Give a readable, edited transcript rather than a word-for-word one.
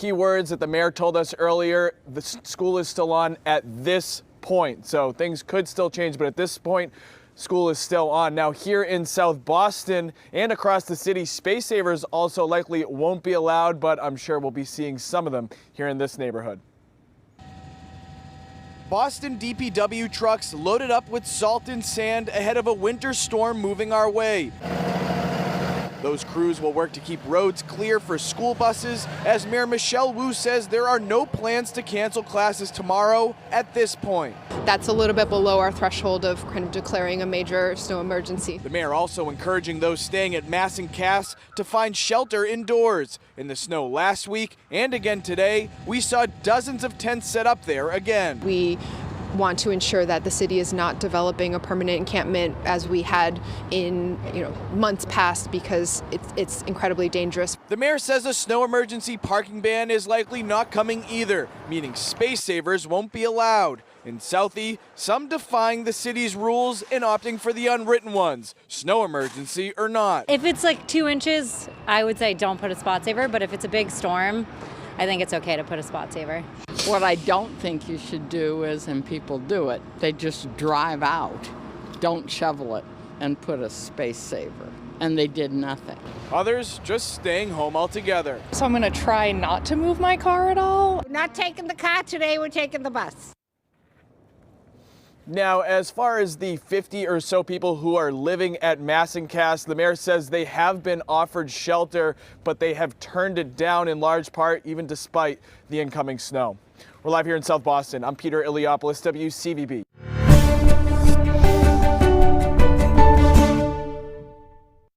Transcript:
key words that the mayor told us earlier. The school is still on at this point, so things could still change, but at this point, school is still on. Now here in South Boston and across the city, Space Savers also likely won't be allowed, but I'm sure we'll be seeing some of them here in this neighborhood. Boston DPW trucks loaded up with salt and sand ahead of a winter storm moving our way. Those crews will work to keep roads clear for school buses, as Mayor Michelle Wu says there are no plans to cancel classes tomorrow at this point. That's a little bit below our threshold of kind of declaring a major snow emergency. The mayor also encouraging those staying at Mass and Cass to find shelter indoors. In the snow last week and again today, we saw dozens of tents set up there again. We want to ensure that the city is not developing a permanent encampment as we had in months past, because it's incredibly dangerous. The mayor says a snow emergency parking ban is likely not coming either, meaning Space Savers won't be allowed. In Southie, some defying the city's rules and opting for the unwritten ones, snow emergency or not. If it's like 2 inches, I would say don't put a spot saver, but if it's a big storm, I think it's okay to put a spot saver. What I don't think you should do is, and people do it, they just drive out, don't shovel it, and put a space saver. And they did nothing. Others just staying home altogether. So I'm going to try not to move my car at all. We're not taking the car today, we're taking the bus. Now, as far as the 50 or so people who are living at Mass and Cass, the mayor says they have been offered shelter, but they have turned it down in large part, even despite the incoming snow. We're live here in South Boston. I'm Peter Iliopoulos, WCVB.